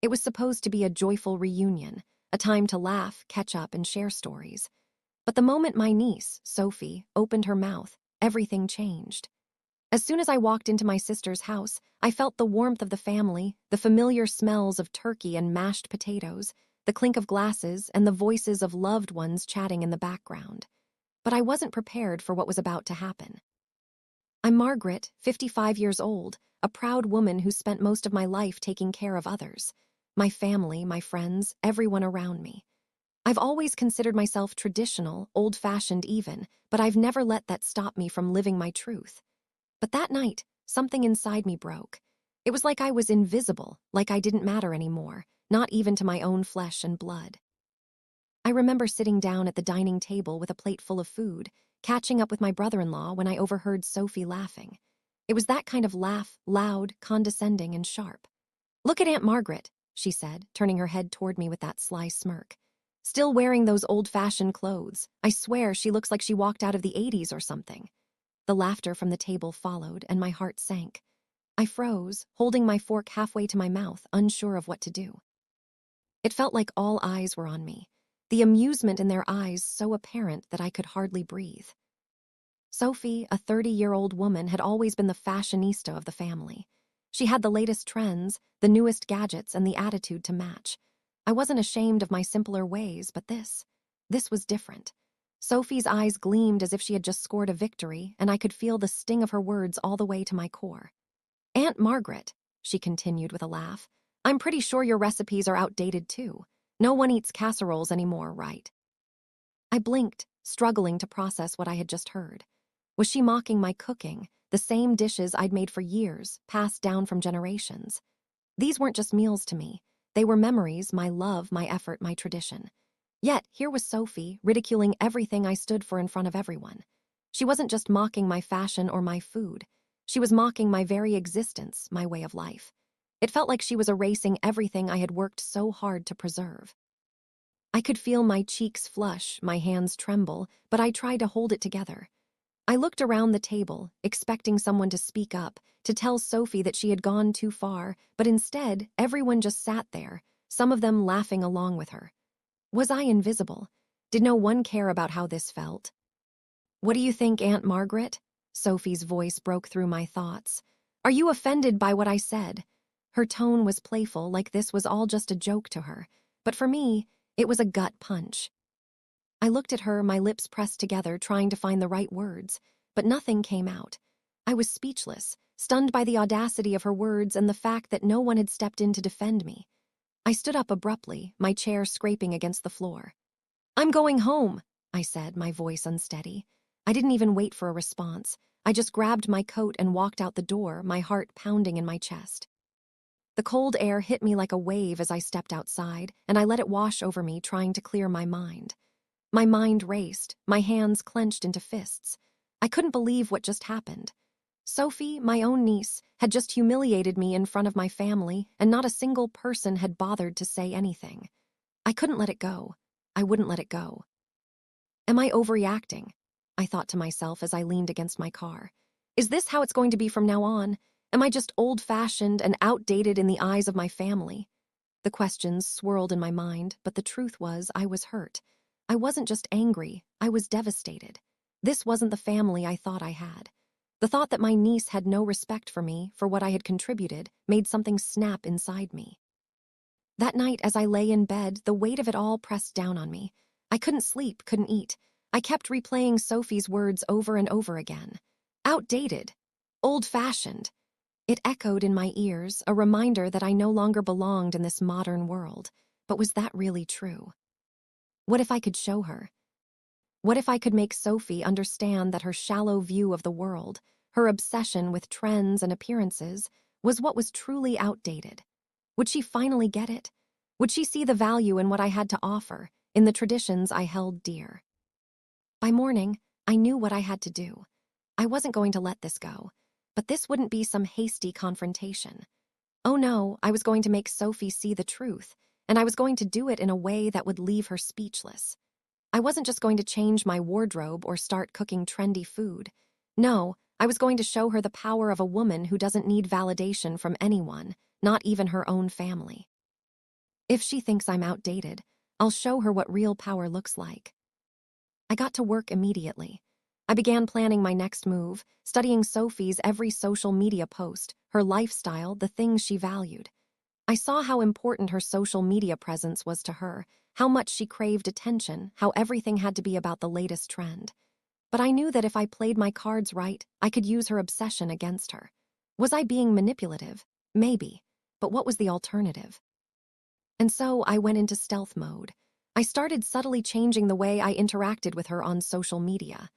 It was supposed to be a joyful reunion, a time to laugh, catch up, and share stories. But the moment my niece, Sophie, opened her mouth, everything changed. As soon as I walked into my sister's house, I felt the warmth of the family, the familiar smells of turkey and mashed potatoes, the clink of glasses, and the voices of loved ones chatting in the background. But I wasn't prepared for what was about to happen. I'm Margaret, 55 years old, a proud woman who spent most of my life taking care of others. My family, my friends, everyone around me. I've always considered myself traditional, old-fashioned even, but I've never let that stop me from living my truth. But that night, something inside me broke. It was like I was invisible, like I didn't matter anymore, not even to my own flesh and blood. I remember sitting down at the dining table with a plate full of food, catching up with my brother-in-law when I overheard Sophie laughing. It was that kind of laugh, loud, condescending, and sharp. "Look at Aunt Margaret," she said, turning her head toward me with that sly smirk. "Still wearing those old-fashioned clothes. I swear she looks like she walked out of the 80s or something." The laughter from the table followed, and my heart sank. I froze, holding my fork halfway to my mouth, unsure of what to do. It felt like all eyes were on me, the amusement in their eyes so apparent that I could hardly breathe. Sophie, a 30-year-old woman, had always been the fashionista of the family. She had the latest trends, the newest gadgets, and the attitude to match. I wasn't ashamed of my simpler ways, but this was different. Sophie's eyes gleamed as if she had just scored a victory, and I could feel the sting of her words all the way to my core. "Aunt Margaret," she continued with a laugh, "I'm pretty sure your recipes are outdated too. No one eats casseroles anymore, right?" I blinked, struggling to process what I had just heard. Was she mocking my cooking, the same dishes I'd made for years, passed down from generations? These weren't just meals to me. They were memories, my love, my effort, my tradition. Yet, here was Sophie, ridiculing everything I stood for in front of everyone. She wasn't just mocking my fashion or my food. She was mocking my very existence, my way of life. It felt like she was erasing everything I had worked so hard to preserve. I could feel my cheeks flush, my hands tremble, but I tried to hold it together. I looked around the table, expecting someone to speak up, to tell Sophie that she had gone too far, but instead, everyone just sat there, some of them laughing along with her. Was I invisible? Did no one care about how this felt? "What do you think, Aunt Margaret?" Sophie's voice broke through my thoughts. "Are you offended by what I said?" Her tone was playful, like this was all just a joke to her. But for me, it was a gut punch. I looked at her, my lips pressed together, trying to find the right words, but nothing came out. I was speechless, stunned by the audacity of her words and the fact that no one had stepped in to defend me. I stood up abruptly, my chair scraping against the floor. "I'm going home," I said, my voice unsteady. I didn't even wait for a response. I just grabbed my coat and walked out the door, my heart pounding in my chest. The cold air hit me like a wave as I stepped outside, and I let it wash over me, trying to clear my mind. My mind raced, my hands clenched into fists. I couldn't believe what just happened. Sophie, my own niece, had just humiliated me in front of my family, and not a single person had bothered to say anything. I couldn't let it go. I wouldn't let it go. Am I overreacting? I thought to myself as I leaned against my car. Is this how it's going to be from now on? Am I just old-fashioned and outdated in the eyes of my family? The questions swirled in my mind, but the truth was I was hurt. I wasn't just angry, I was devastated. This wasn't the family I thought I had. The thought that my niece had no respect for me, for what I had contributed, made something snap inside me. That night, as I lay in bed, the weight of it all pressed down on me. I couldn't sleep, couldn't eat. I kept replaying Sophie's words over and over again. Outdated. Old-fashioned. It echoed in my ears, a reminder that I no longer belonged in this modern world. But was that really true? What if I could show her? What if I could make Sophie understand that her shallow view of the world, her obsession with trends and appearances, was what was truly outdated? Would she finally get it? Would she see the value in what I had to offer, in the traditions I held dear? By morning, I knew what I had to do. I wasn't going to let this go. But this wouldn't be some hasty confrontation. Oh no, I was going to make Sophie see the truth, and I was going to do it in a way that would leave her speechless. I wasn't just going to change my wardrobe or start cooking trendy food. No, I was going to show her the power of a woman who doesn't need validation from anyone, not even her own family. If she thinks I'm outdated, I'll show her what real power looks like. I got to work immediately. I began planning my next move, studying Sophie's every social media post, her lifestyle, the things she valued. I saw how important her social media presence was to her, how much she craved attention, how everything had to be about the latest trend. But I knew that if I played my cards right, I could use her obsession against her. Was I being manipulative? Maybe. But what was the alternative? And so I went into stealth mode. I started subtly changing the way I interacted with her on social media.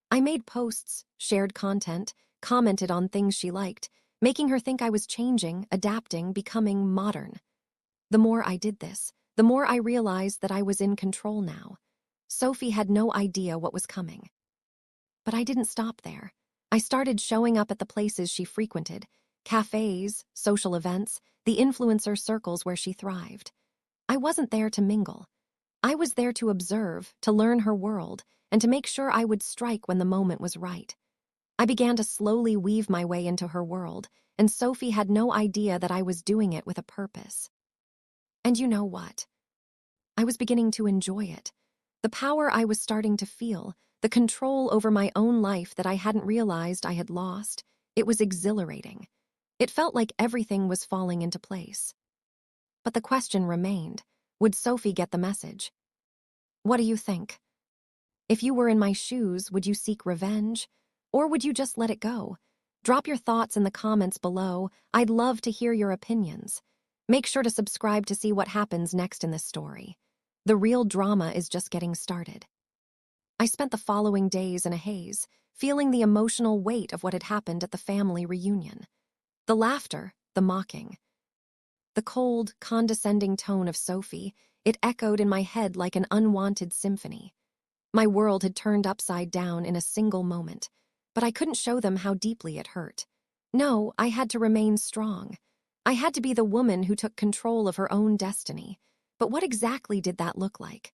I made posts, shared content, commented on things she liked, making her think I was changing, adapting, becoming modern. The more I did this, the more I realized that I was in control now. Sophie had no idea what was coming. But I didn't stop there. I started showing up at the places she frequented, cafes, social events, the influencer circles where she thrived. I wasn't there to mingle. I was there to observe, to learn her world, and to make sure I would strike when the moment was right. I began to slowly weave my way into her world, and Sophie had no idea that I was doing it with a purpose. And you know what? I was beginning to enjoy it. The power I was starting to feel, the control over my own life that I hadn't realized I had lost, it was exhilarating. It felt like everything was falling into place. But the question remained, would Sophie get the message? What do you think? If you were in my shoes, would you seek revenge? Or would you just let it go? Drop your thoughts in the comments below. I'd love to hear your opinions. Make sure to subscribe to see what happens next in this story. The real drama is just getting started. I spent the following days in a haze, feeling the emotional weight of what had happened at the family reunion. The laughter, the mocking. The cold, condescending tone of Sophie, it echoed in my head like an unwanted symphony. My world had turned upside down in a single moment, but I couldn't show them how deeply it hurt. No, I had to remain strong. I had to be the woman who took control of her own destiny. But what exactly did that look like?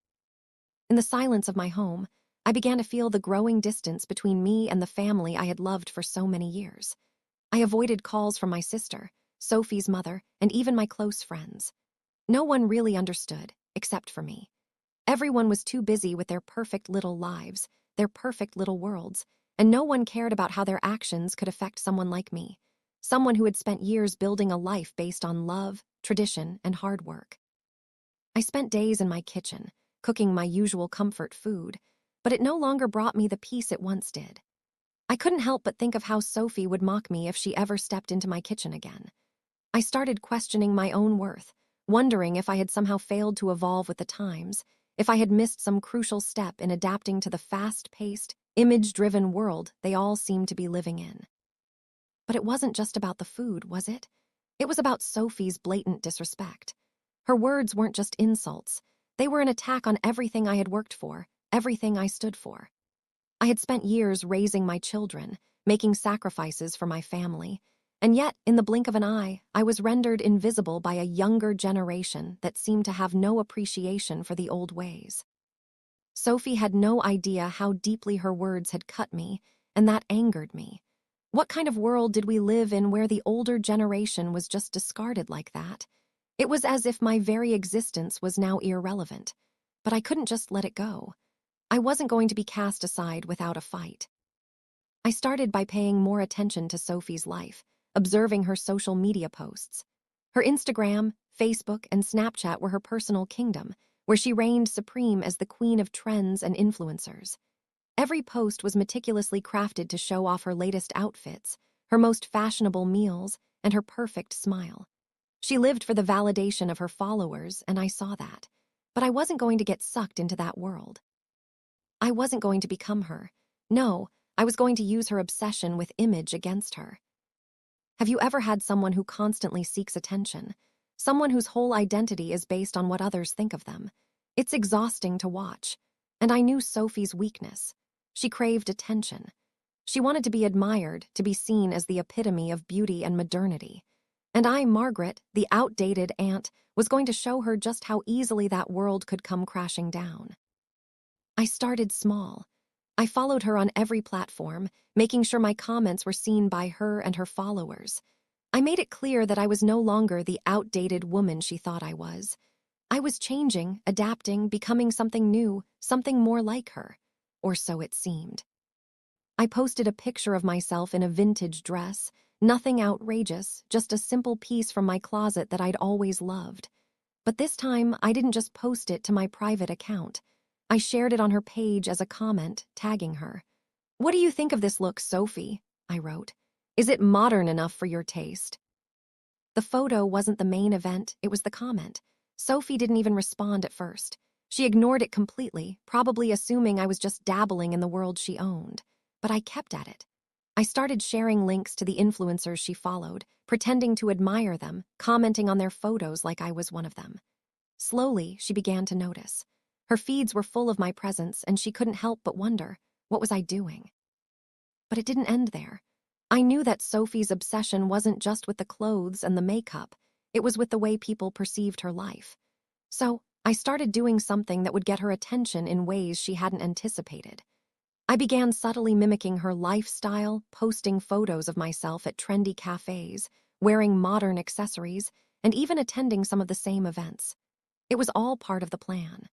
In the silence of my home, I began to feel the growing distance between me and the family I had loved for so many years. I avoided calls from my sister, Sophie's mother, and even my close friends. No one really understood, except for me. Everyone was too busy with their perfect little lives, their perfect little worlds, and no one cared about how their actions could affect someone like me, someone who had spent years building a life based on love, tradition, and hard work. I spent days in my kitchen, cooking my usual comfort food, but it no longer brought me the peace it once did. I couldn't help but think of how Sophie would mock me if she ever stepped into my kitchen again. I started questioning my own worth, wondering if I had somehow failed to evolve with the times, if I had missed some crucial step in adapting to the fast-paced, image-driven world they all seemed to be living in. But it wasn't just about the food, was it? It was about Sophie's blatant disrespect. Her words weren't just insults. They were an attack on everything I had worked for, everything I stood for. I had spent years raising my children, making sacrifices for my family, and yet, in the blink of an eye, I was rendered invisible by a younger generation that seemed to have no appreciation for the old ways. Sophie had no idea how deeply her words had cut me, and that angered me. What kind of world did we live in where the older generation was just discarded like that? It was as if my very existence was now irrelevant, but I couldn't just let it go. I wasn't going to be cast aside without a fight. I started by paying more attention to Sophie's life, observing her social media posts. Her Instagram, Facebook, and Snapchat were her personal kingdom, where she reigned supreme as the queen of trends and influencers. Every post was meticulously crafted to show off her latest outfits, her most fashionable meals, and her perfect smile. She lived for the validation of her followers, and I saw that. But I wasn't going to get sucked into that world. I wasn't going to become her. No, I was going to use her obsession with image against her. Have you ever had someone who constantly seeks attention? Someone whose whole identity is based on what others think of them? It's exhausting to watch. And I knew Sophie's weakness. She craved attention. She wanted to be admired, to be seen as the epitome of beauty and modernity. And I, Margaret, the outdated aunt, was going to show her just how easily that world could come crashing down. I started small. I followed her on every platform, making sure my comments were seen by her and her followers. I made it clear that I was no longer the outdated woman she thought I was. I was changing, adapting, becoming something new, something more like her. Or so it seemed. I posted a picture of myself in a vintage dress, nothing outrageous, just a simple piece from my closet that I'd always loved. But this time, I didn't just post it to my private account. I shared it on her page as a comment, tagging her. "What do you think of this look, Sophie?" I wrote. "Is it modern enough for your taste?" The photo wasn't the main event, it was the comment. Sophie didn't even respond at first. She ignored it completely, probably assuming I was just dabbling in the world she owned. But I kept at it. I started sharing links to the influencers she followed, pretending to admire them, commenting on their photos like I was one of them. Slowly, she began to notice. Her feeds were full of my presence, and she couldn't help but wonder, what was I doing? But it didn't end there. I knew that Sophie's obsession wasn't just with the clothes and the makeup, it was with the way people perceived her life. So, I started doing something that would get her attention in ways she hadn't anticipated. I began subtly mimicking her lifestyle, posting photos of myself at trendy cafes, wearing modern accessories, and even attending some of the same events. It was all part of the plan.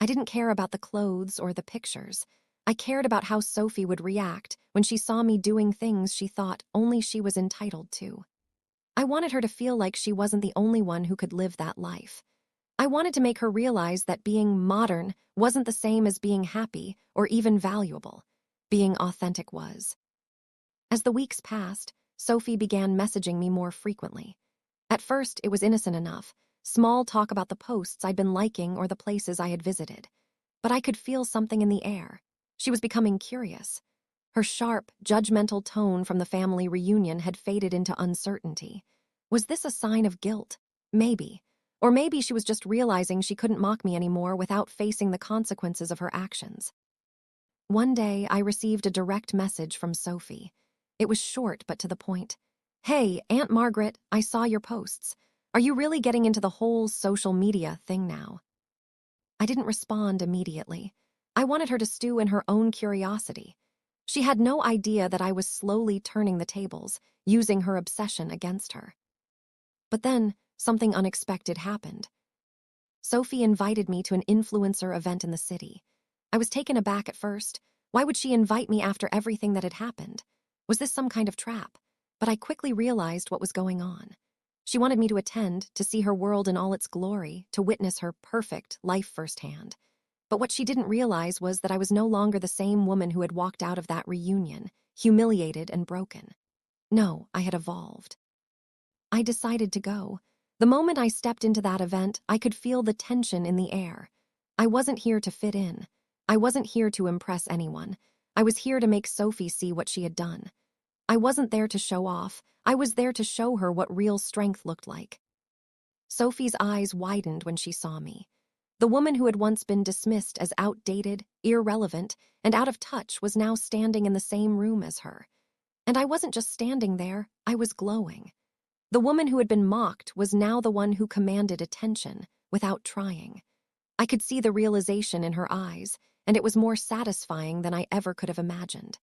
I didn't care about the clothes or the pictures. I cared about how Sophie would react when she saw me doing things she thought only she was entitled to. I wanted her to feel like she wasn't the only one who could live that life. I wanted to make her realize that being modern wasn't the same as being happy or even valuable. Being authentic was. As the weeks passed, Sophie began messaging me more frequently. At first, it was innocent enough, small talk about the posts I'd been liking or the places I had visited. But I could feel something in the air. She was becoming curious. Her sharp, judgmental tone from the family reunion had faded into uncertainty. Was this a sign of guilt? Maybe. Or maybe she was just realizing she couldn't mock me anymore without facing the consequences of her actions. One day, I received a direct message from Sophie. It was short but to the point. "Hey, Aunt Margaret, I saw your posts. Are you really getting into the whole social media thing now?" I didn't respond immediately. I wanted her to stew in her own curiosity. She had no idea that I was slowly turning the tables, using her obsession against her. But then, something unexpected happened. Sophie invited me to an influencer event in the city. I was taken aback at first. Why would she invite me after everything that had happened? Was this some kind of trap? But I quickly realized what was going on. She wanted me to attend, to see her world in all its glory, to witness her perfect life firsthand. But what she didn't realize was that I was no longer the same woman who had walked out of that reunion, humiliated and broken. No, I had evolved. I decided to go. The moment I stepped into that event, I could feel the tension in the air. I wasn't here to fit in. I wasn't here to impress anyone. I was here to make Sophie see what she had done. I wasn't there to show off. I was there to show her what real strength looked like. Sophie's eyes widened when she saw me. The woman who had once been dismissed as outdated, irrelevant, and out of touch was now standing in the same room as her. And I wasn't just standing there, I was glowing. The woman who had been mocked was now the one who commanded attention, without trying. I could see the realization in her eyes, and it was more satisfying than I ever could have imagined.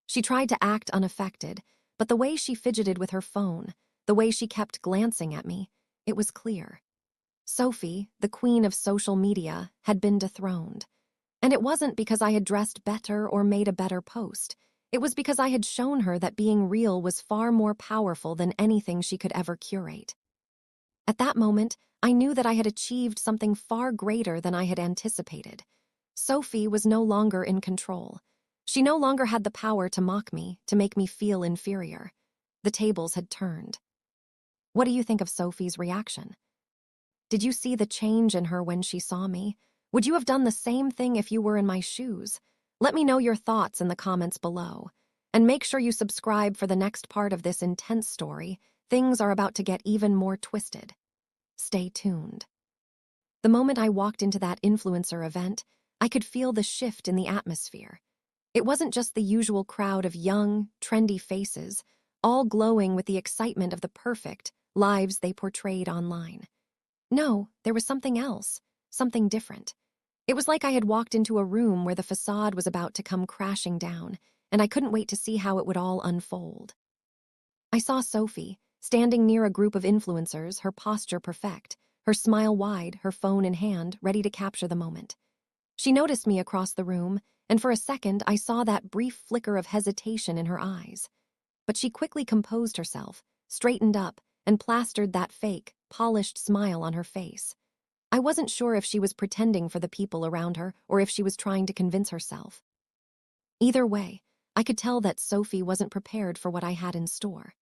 She tried to act unaffected, but the way she fidgeted with her phone, the way she kept glancing at me, it was clear. Sophie, the queen of social media, had been dethroned. And it wasn't because I had dressed better or made a better post. It was because I had shown her that being real was far more powerful than anything she could ever curate. At that moment, I knew that I had achieved something far greater than I had anticipated. Sophie was no longer in control. She no longer had the power to mock me, to make me feel inferior. The tables had turned. What do you think of Sophie's reaction? Did you see the change in her when she saw me? Would you have done the same thing if you were in my shoes? Let me know your thoughts in the comments below. And make sure you subscribe for the next part of this intense story. Things are about to get even more twisted. Stay tuned. The moment I walked into that influencer event, I could feel the shift in the atmosphere. It wasn't just the usual crowd of young, trendy faces, all glowing with the excitement of the perfect lives they portrayed online. No, there was something else, something different. It was like I had walked into a room where the facade was about to come crashing down, and I couldn't wait to see how it would all unfold. I saw Sophie, standing near a group of influencers, her posture perfect, her smile wide, her phone in hand, ready to capture the moment. She noticed me across the room, and for a second I saw that brief flicker of hesitation in her eyes. But she quickly composed herself, straightened up, and plastered that fake, polished smile on her face. I wasn't sure if she was pretending for the people around her or if she was trying to convince herself. Either way, I could tell that Sophie wasn't prepared for what I had in store.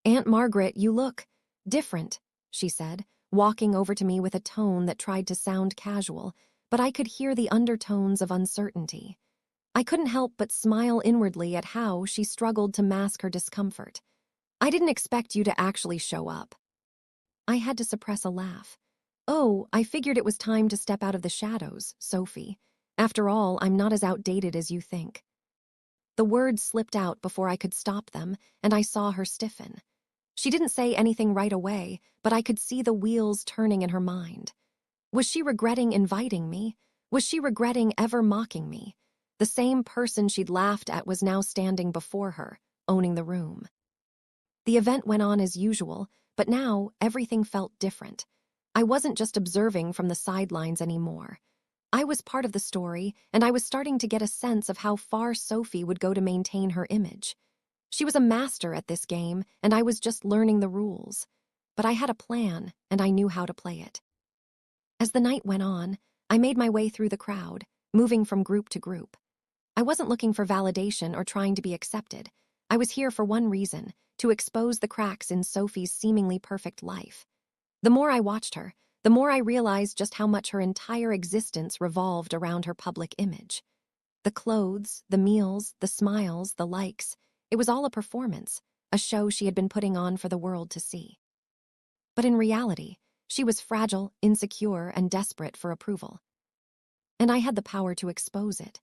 "Aunt Margaret, you look different," she said, walking over to me with a tone that tried to sound casual, but I could hear the undertones of uncertainty. I couldn't help but smile inwardly at how she struggled to mask her discomfort. "I didn't expect you to actually show up." I had to suppress a laugh. "Oh, I figured it was time to step out of the shadows, Sophie. After all, I'm not as outdated as you think." The words slipped out before I could stop them, and I saw her stiffen. She didn't say anything right away, but I could see the wheels turning in her mind. Was she regretting inviting me? Was she regretting ever mocking me? The same person she'd laughed at was now standing before her, owning the room. The event went on as usual, but now everything felt different. I wasn't just observing from the sidelines anymore. I was part of the story, and I was starting to get a sense of how far Sophie would go to maintain her image. She was a master at this game, and I was just learning the rules. But I had a plan, and I knew how to play it. As the night went on, I made my way through the crowd, moving from group to group. I wasn't looking for validation or trying to be accepted. I was here for one reason: to expose the cracks in Sophie's seemingly perfect life. The more I watched her, the more I realized just how much her entire existence revolved around her public image. The clothes, the meals, the smiles, the likes, it was all a performance, a show she had been putting on for the world to see. But in reality, she was fragile, insecure, and desperate for approval. And I had the power to expose it.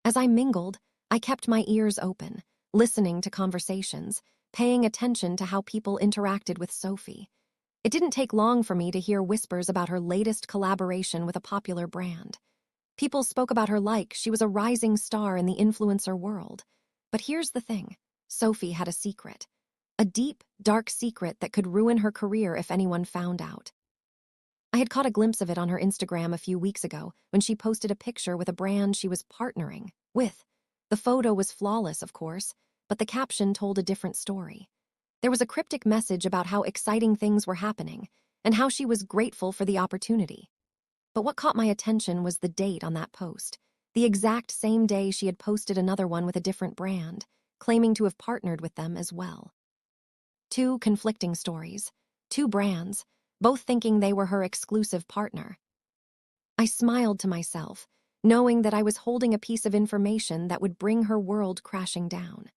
As I mingled, I kept my ears open, listening to conversations, paying attention to how people interacted with Sophie. It didn't take long for me to hear whispers about her latest collaboration with a popular brand. People spoke about her like she was a rising star in the influencer world. But here's the thing: Sophie had a secret. A deep, dark secret that could ruin her career if anyone found out. I had caught a glimpse of it on her Instagram a few weeks ago when she posted a picture with a brand she was partnering with. The photo was flawless, of course, but the caption told a different story. There was a cryptic message about how exciting things were happening and how she was grateful for the opportunity. But what caught my attention was the date on that post, the exact same day she had posted another one with a different brand, claiming to have partnered with them as well. Two conflicting stories, two brands, both thinking they were her exclusive partner. I smiled to myself, knowing that I was holding a piece of information that would bring her world crashing down.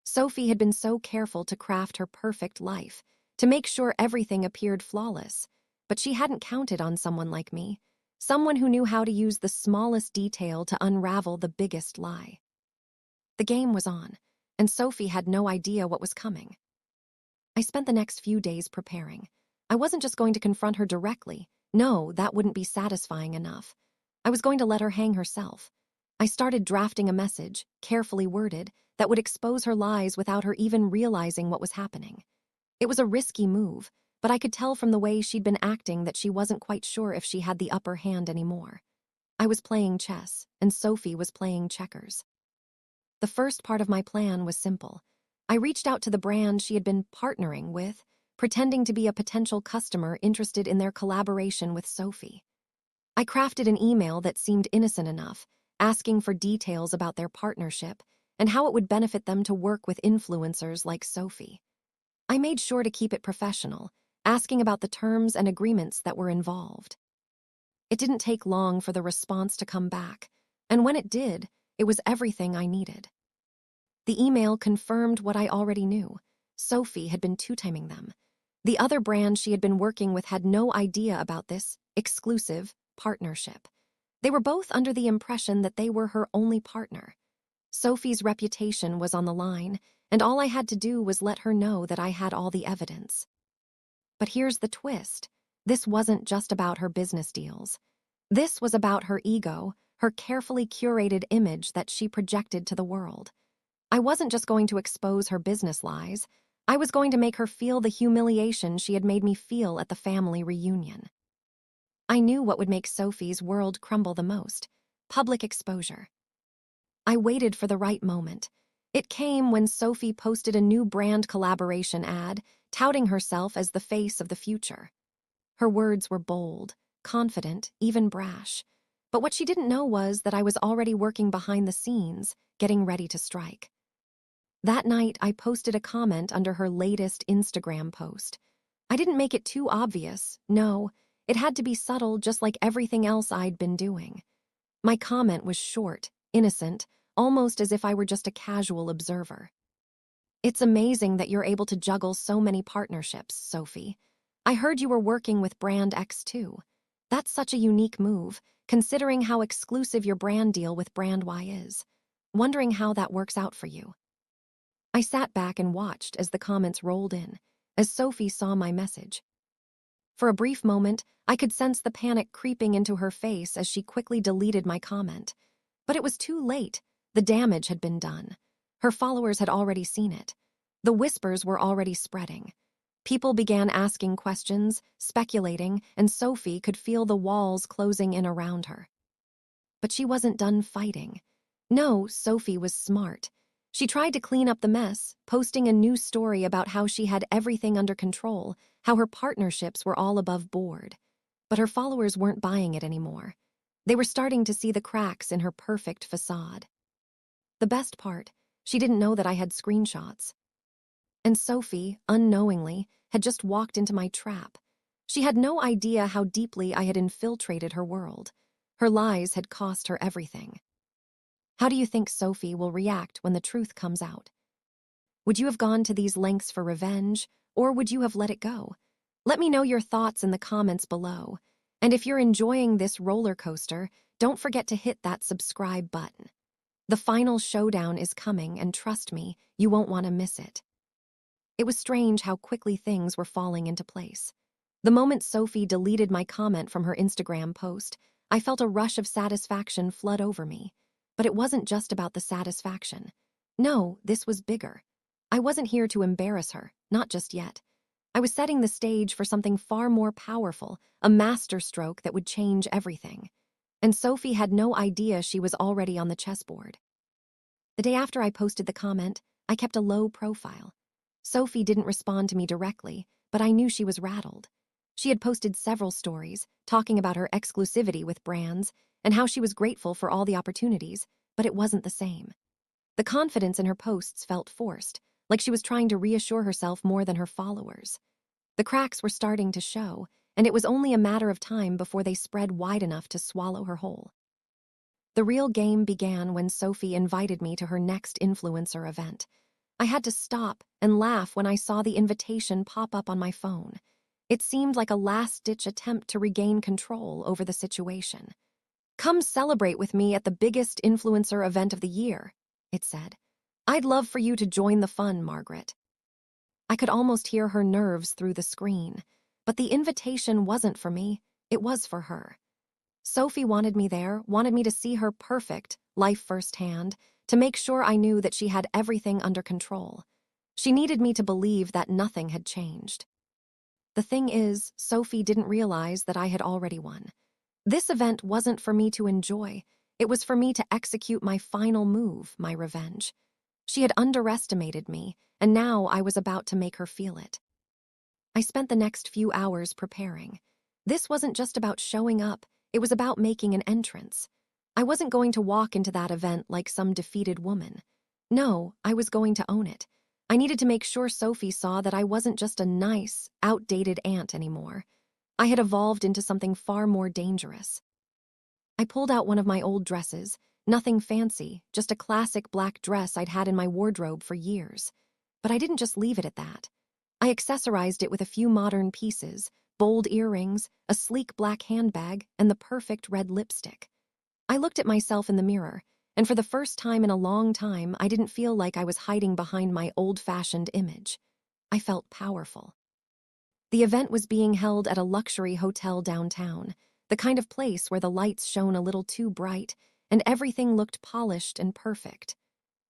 Sophie had been so careful to craft her perfect life, to make sure everything appeared flawless, but she hadn't counted on someone like me, someone who knew how to use the smallest detail to unravel the biggest lie. The game was on, and Sophie had no idea what was coming. I spent the next few days preparing. I wasn't just going to confront her directly. No, that wouldn't be satisfying enough. I was going to let her hang herself. I started drafting a message, carefully worded, that would expose her lies without her even realizing what was happening. It was a risky move, but I could tell from the way she'd been acting that she wasn't quite sure if she had the upper hand anymore. I was playing chess, and Sophie was playing checkers. The first part of my plan was simple. I reached out to the brand she had been partnering with, pretending to be a potential customer interested in their collaboration with Sophie. I crafted an email that seemed innocent enough, asking for details about their partnership and how it would benefit them to work with influencers like Sophie. I made sure to keep it professional, asking about the terms and agreements that were involved. It didn't take long for the response to come back, and when it did, it was everything I needed. The email confirmed what I already knew. Sophie had been two-timing them. The other brand she had been working with had no idea about this exclusive partnership. They were both under the impression that they were her only partner. Sophie's reputation was on the line, and all I had to do was let her know that I had all the evidence. But here's the twist. This wasn't just about her business deals. This was about her ego, her carefully curated image that she projected to the world. I wasn't just going to expose her business lies. I was going to make her feel the humiliation she had made me feel at the family reunion. I knew what would make Sophie's world crumble the most: public exposure. I waited for the right moment. It came when Sophie posted a new brand collaboration ad, touting herself as the face of the future. Her words were bold, confident, even brash. But what she didn't know was that I was already working behind the scenes, getting ready to strike. That night, I posted a comment under her latest Instagram post. I didn't make it too obvious, no. It had to be subtle, just like everything else I'd been doing. My comment was short, innocent, almost as if I were just a casual observer. "It's amazing that you're able to juggle so many partnerships, Sophie. I heard you were working with Brand X too. That's such a unique move, considering how exclusive your brand deal with Brand Y is. Wondering how that works out for you." I sat back and watched as the comments rolled in, as Sophie saw my message. For a brief moment, I could sense the panic creeping into her face as she quickly deleted my comment. But it was too late. The damage had been done. Her followers had already seen it. The whispers were already spreading. People began asking questions, speculating, and Sophie could feel the walls closing in around her. But she wasn't done fighting. No, Sophie was smart. She tried to clean up the mess, posting a new story about how she had everything under control, how her partnerships were all above board. But her followers weren't buying it anymore. They were starting to see the cracks in her perfect facade. The best part, she didn't know that I had screenshots. And Sophie, unknowingly, had just walked into my trap. She had no idea how deeply I had infiltrated her world. Her lies had cost her everything. How do you think Sophie will react when the truth comes out? Would you have gone to these lengths for revenge, or would you have let it go? Let me know your thoughts in the comments below. And if you're enjoying this roller coaster, don't forget to hit that subscribe button. The final showdown is coming, and trust me, you won't want to miss it. It was strange how quickly things were falling into place. The moment Sophie deleted my comment from her Instagram post, I felt a rush of satisfaction flood over me. But it wasn't just about the satisfaction. No, this was bigger. I wasn't here to embarrass her, not just yet. I was setting the stage for something far more powerful, a masterstroke that would change everything. And Sophie had no idea she was already on the chessboard. The day after I posted the comment, I kept a low profile. Sophie didn't respond to me directly, but I knew she was rattled. She had posted several stories, talking about her exclusivity with brands, and how she was grateful for all the opportunities, but it wasn't the same. The confidence in her posts felt forced, like she was trying to reassure herself more than her followers. The cracks were starting to show, and it was only a matter of time before they spread wide enough to swallow her whole. The real game began when Sophie invited me to her next influencer event. I had to stop and laugh when I saw the invitation pop up on my phone. It seemed like a last-ditch attempt to regain control over the situation. "Come celebrate with me at the biggest influencer event of the year," it said. "I'd love for you to join the fun, Margaret." I could almost hear her nerves through the screen, but the invitation wasn't for me, it was for her. Sophie wanted me there, wanted me to see her perfect life firsthand, to make sure I knew that she had everything under control. She needed me to believe that nothing had changed. The thing is, Sophie didn't realize that I had already won. This event wasn't for me to enjoy. It was for me to execute my final move, my revenge. She had underestimated me, and now I was about to make her feel it. I spent the next few hours preparing. This wasn't just about showing up, it was about making an entrance. I wasn't going to walk into that event like some defeated woman. No, I was going to own it. I needed to make sure Sophie saw that I wasn't just a nice, outdated aunt anymore. I had evolved into something far more dangerous. I pulled out one of my old dresses, nothing fancy, just a classic black dress I'd had in my wardrobe for years. But I didn't just leave it at that. I accessorized it with a few modern pieces, bold earrings, a sleek black handbag, and the perfect red lipstick. I looked at myself in the mirror, and for the first time in a long time, I didn't feel like I was hiding behind my old-fashioned image. I felt powerful. The event was being held at a luxury hotel downtown, the kind of place where the lights shone a little too bright and everything looked polished and perfect.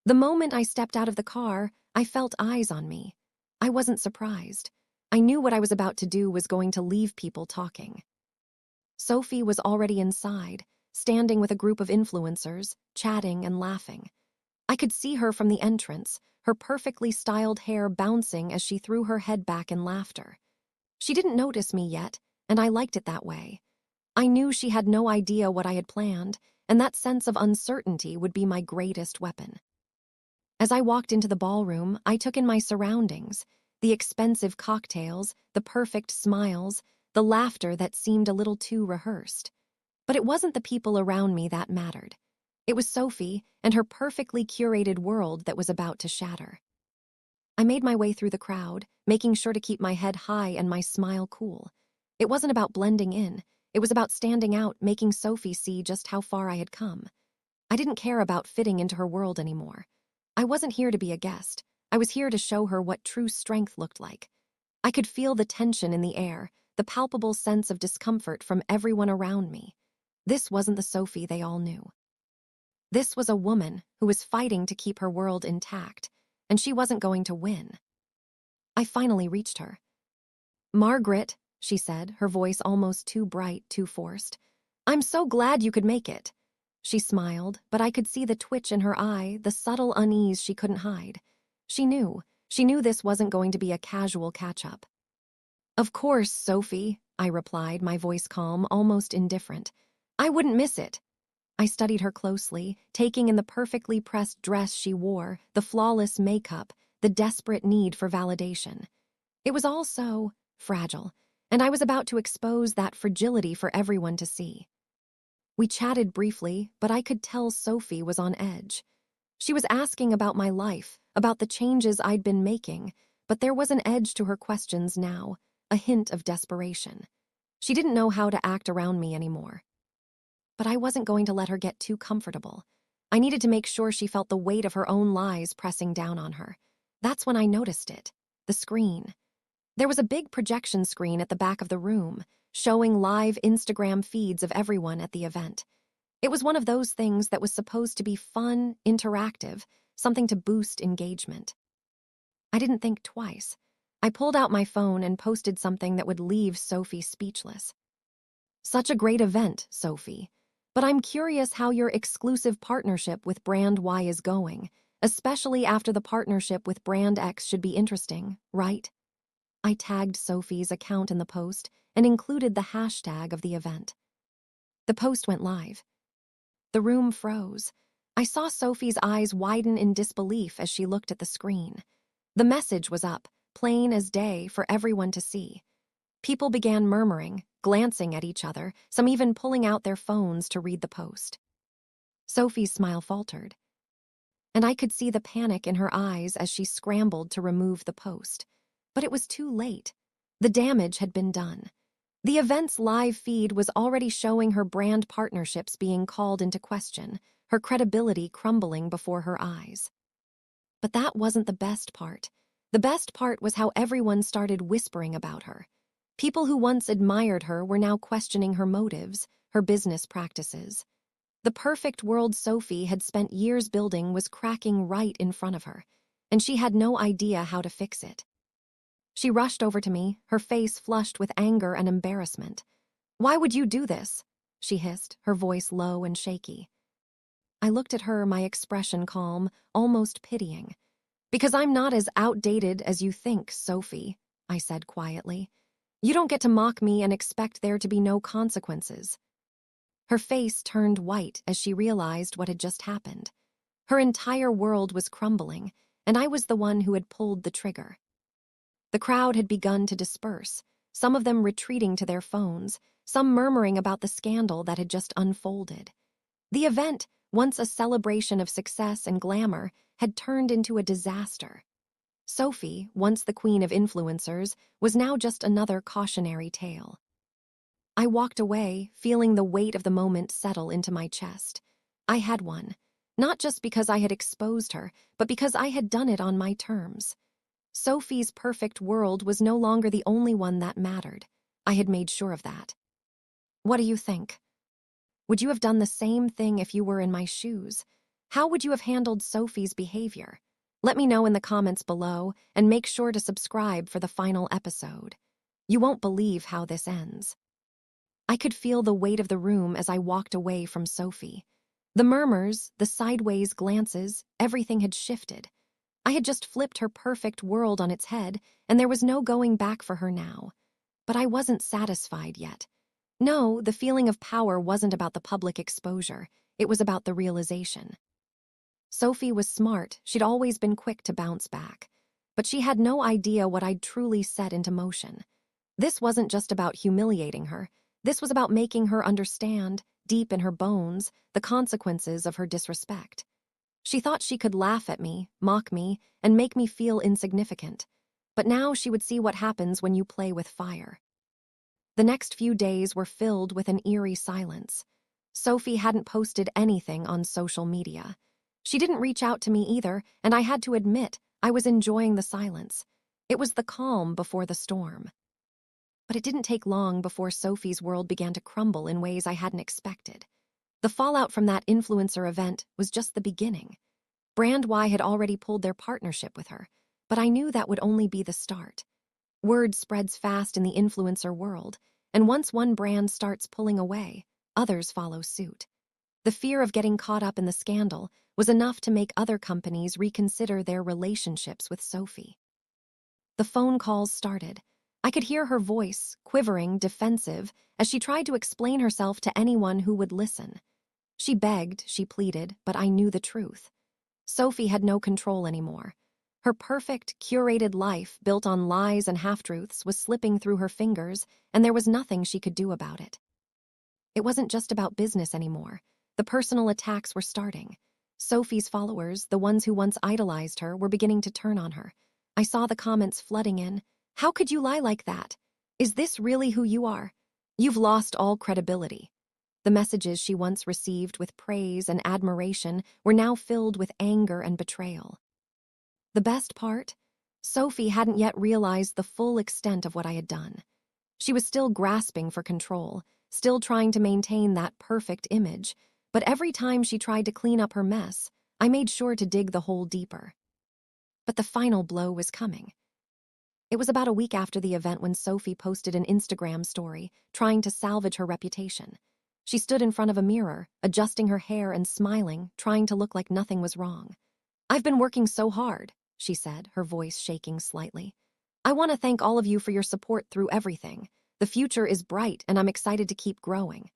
The moment I stepped out of the car, I felt eyes on me. I wasn't surprised. I knew what I was about to do was going to leave people talking. Sophie was already inside, standing with a group of influencers, chatting and laughing. I could see her from the entrance, her perfectly styled hair bouncing as she threw her head back in laughter. She didn't notice me yet, and I liked it that way. I knew she had no idea what I had planned, and that sense of uncertainty would be my greatest weapon. As I walked into the ballroom, I took in my surroundings, the expensive cocktails, the perfect smiles, the laughter that seemed a little too rehearsed. But it wasn't the people around me that mattered. It was Sophie and her perfectly curated world that was about to shatter. I made my way through the crowd, making sure to keep my head high and my smile cool. It wasn't about blending in. It was about standing out, making Sophie see just how far I had come. I didn't care about fitting into her world anymore. I wasn't here to be a guest. I was here to show her what true strength looked like. I could feel the tension in the air, the palpable sense of discomfort from everyone around me. This wasn't the Sophie they all knew. This was a woman who was fighting to keep her world intact, and she wasn't going to win. I finally reached her. "Margaret," she said, her voice almost too bright, too forced. "I'm so glad you could make it." She smiled, but I could see the twitch in her eye, the subtle unease she couldn't hide. She knew this wasn't going to be a casual catch-up. "Of course, Sophie," I replied, my voice calm, almost indifferent. "I wouldn't miss it." I studied her closely, taking in the perfectly pressed dress she wore, the flawless makeup, the desperate need for validation. It was all so fragile, and I was about to expose that fragility for everyone to see. We chatted briefly, but I could tell Sophie was on edge. She was asking about my life, about the changes I'd been making, but there was an edge to her questions now, a hint of desperation. She didn't know how to act around me anymore. But I wasn't going to let her get too comfortable. I needed to make sure she felt the weight of her own lies pressing down on her. That's when I noticed it, the screen. There was a big projection screen at the back of the room, showing live Instagram feeds of everyone at the event. It was one of those things that was supposed to be fun, interactive, something to boost engagement. I didn't think twice. I pulled out my phone and posted something that would leave Sophie speechless. "Such a great event, Sophie. But I'm curious how your exclusive partnership with Brand Y is going, especially after the partnership with Brand X should be interesting, right?" I tagged Sophie's account in the post and included the hashtag of the event. The post went live. The room froze. I saw Sophie's eyes widen in disbelief as she looked at the screen. The message was up, plain as day for everyone to see. People began murmuring, glancing at each other, some even pulling out their phones to read the post. Sophie's smile faltered, and I could see the panic in her eyes as she scrambled to remove the post. But it was too late. The damage had been done. The event's live feed was already showing her brand partnerships being called into question, her credibility crumbling before her eyes. But that wasn't the best part. The best part was how everyone started whispering about her. People who once admired her were now questioning her motives, her business practices. The perfect world Sophie had spent years building was cracking right in front of her, and she had no idea how to fix it. She rushed over to me, her face flushed with anger and embarrassment. "Why would you do this?" she hissed, her voice low and shaky. I looked at her, my expression calm, almost pitying. "Because I'm not as outdated as you think, Sophie," I said quietly. "You don't get to mock me and expect there to be no consequences." Her face turned white as she realized what had just happened. Her entire world was crumbling, and I was the one who had pulled the trigger. The crowd had begun to disperse, some of them retreating to their phones, some murmuring about the scandal that had just unfolded. The event, once a celebration of success and glamour, had turned into a disaster. Sophie, once the queen of influencers, was now just another cautionary tale. I walked away, feeling the weight of the moment settle into my chest. I had won, not just because I had exposed her, but because I had done it on my terms. Sophie's perfect world was no longer the only one that mattered. I had made sure of that. What do you think? Would you have done the same thing if you were in my shoes? How would you have handled Sophie's behavior? Let me know in the comments below and make sure to subscribe for the final episode. You won't believe how this ends. I could feel the weight of the room as I walked away from Sophie. The murmurs, the sideways glances, everything had shifted. I had just flipped her perfect world on its head, and there was no going back for her now. But I wasn't satisfied yet. No, the feeling of power wasn't about the public exposure. It was about the realization. Sophie was smart. She'd always been quick to bounce back. But she had no idea what I'd truly set into motion. This wasn't just about humiliating her. This was about making her understand, deep in her bones, the consequences of her disrespect. She thought she could laugh at me, mock me, and make me feel insignificant. But now she would see what happens when you play with fire. The next few days were filled with an eerie silence. Sophie hadn't posted anything on social media. She didn't reach out to me either, and I had to admit I was enjoying the silence. It was the calm before the storm. But it didn't take long before Sophie's world began to crumble in ways I hadn't expected. The fallout from that influencer event was just the beginning. Brand Y had already pulled their partnership with her, but I knew that would only be the start. Word spreads fast in the influencer world, and once one brand starts pulling away, others follow suit. The fear of getting caught up in the scandal was enough to make other companies reconsider their relationships with Sophie. The phone calls started. I could hear her voice, quivering, defensive, as she tried to explain herself to anyone who would listen. She begged, she pleaded, but I knew the truth. Sophie had no control anymore. Her perfect, curated life, built on lies and half-truths, was slipping through her fingers, and there was nothing she could do about it. It wasn't just about business anymore. The personal attacks were starting. Sophie's followers, the ones who once idolized her, were beginning to turn on her. I saw the comments flooding in. "How could you lie like that? Is this really who you are? You've lost all credibility." The messages she once received with praise and admiration were now filled with anger and betrayal. The best part? Sophie hadn't yet realized the full extent of what I had done. She was still grasping for control, still trying to maintain that perfect image, but every time she tried to clean up her mess, I made sure to dig the hole deeper. But the final blow was coming. It was about a week after the event when Sophie posted an Instagram story, trying to salvage her reputation. She stood in front of a mirror, adjusting her hair and smiling, trying to look like nothing was wrong. "I've been working so hard," she said, her voice shaking slightly. "I want to thank all of you for your support through everything. The future is bright and I'm excited to keep growing."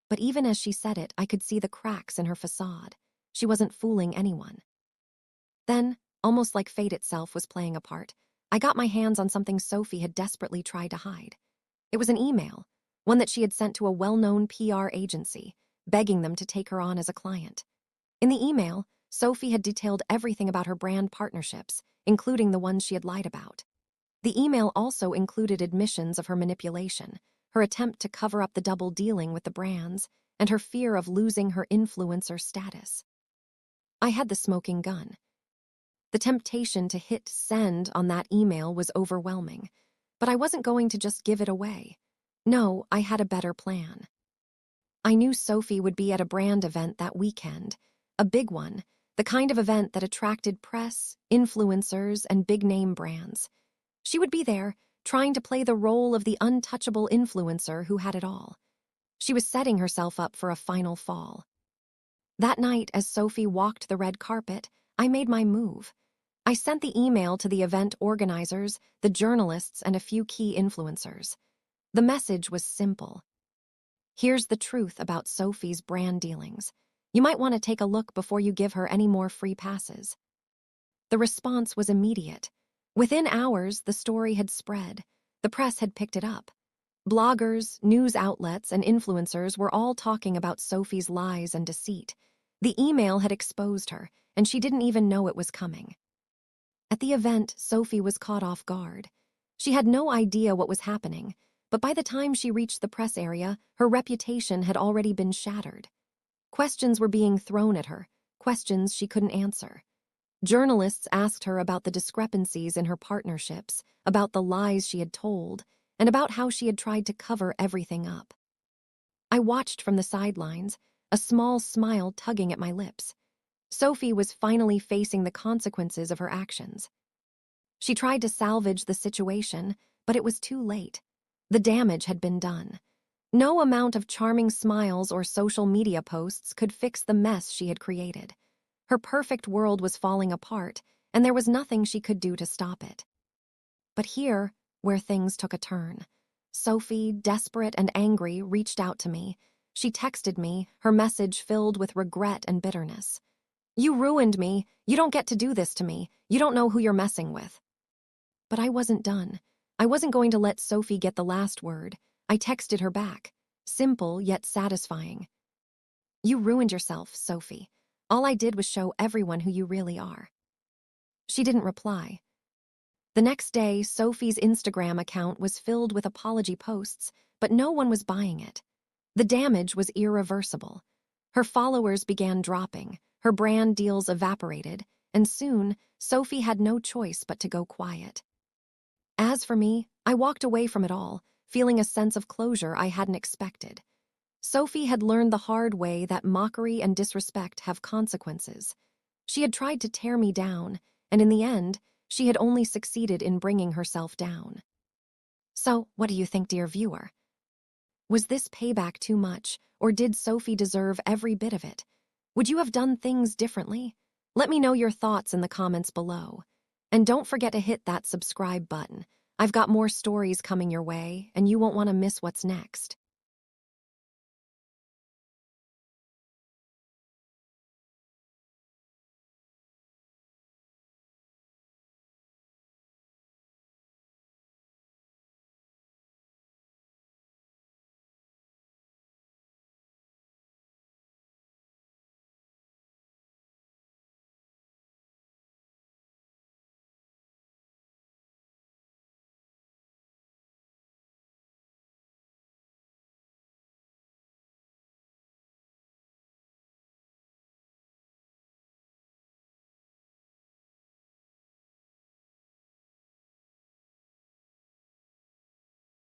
But even as she said it, I could see the cracks in her facade. She wasn't fooling anyone. Then, almost like fate itself was playing a part, I got my hands on something Sophie had desperately tried to hide. It was an email, one that she had sent to a well-known PR agency, begging them to take her on as a client. In the email, Sophie had detailed everything about her brand partnerships, including the ones she had lied about. The email also included admissions of her manipulation, her attempt to cover up the double dealing with the brands, and her fear of losing her influencer status. I had the smoking gun. The temptation to hit send on that email was overwhelming, but I wasn't going to just give it away. No, I had a better plan. I knew Sophie would be at a brand event that weekend, a big one, the kind of event that attracted press, influencers, and big-name brands. She would be there, trying to play the role of the untouchable influencer who had it all. She was setting herself up for a final fall. That night, as Sophie walked the red carpet, I made my move. I sent the email to the event organizers, the journalists, and a few key influencers. The message was simple. "Here's the truth about Sophie's brand dealings. You might want to take a look before you give her any more free passes." The response was immediate. Within hours, the story had spread. The press had picked it up. Bloggers, news outlets, and influencers were all talking about Sophie's lies and deceit. The email had exposed her, and she didn't even know it was coming. At the event, Sophie was caught off guard. She had no idea what was happening, but by the time she reached the press area, her reputation had already been shattered. Questions were being thrown at her, questions she couldn't answer. Journalists asked her about the discrepancies in her partnerships, about the lies she had told, and about how she had tried to cover everything up. I watched from the sidelines, a small smile tugging at my lips. Sophie was finally facing the consequences of her actions. She tried to salvage the situation, but it was too late. The damage had been done. No amount of charming smiles or social media posts could fix the mess she had created. Her perfect world was falling apart, and there was nothing she could do to stop it. But here, where things took a turn. Sophie, desperate and angry, reached out to me. She texted me, her message filled with regret and bitterness. "You ruined me. You don't get to do this to me. You don't know who you're messing with." But I wasn't done. I wasn't going to let Sophie get the last word. I texted her back. Simple, yet satisfying. "You ruined yourself, Sophie. All I did was show everyone who you really are." She didn't reply. The next day, Sophie's Instagram account was filled with apology posts, but no one was buying it. The damage was irreversible. Her followers began dropping, her brand deals evaporated, and soon, Sophie had no choice but to go quiet. As for me, I walked away from it all, feeling a sense of closure I hadn't expected. Sophie had learned the hard way that mockery and disrespect have consequences. She had tried to tear me down, and in the end, she had only succeeded in bringing herself down. So, what do you think, dear viewer? Was this payback too much, or did Sophie deserve every bit of it? Would you have done things differently? Let me know your thoughts in the comments below. And don't forget to hit that subscribe button. I've got more stories coming your way, and you won't want to miss what's next.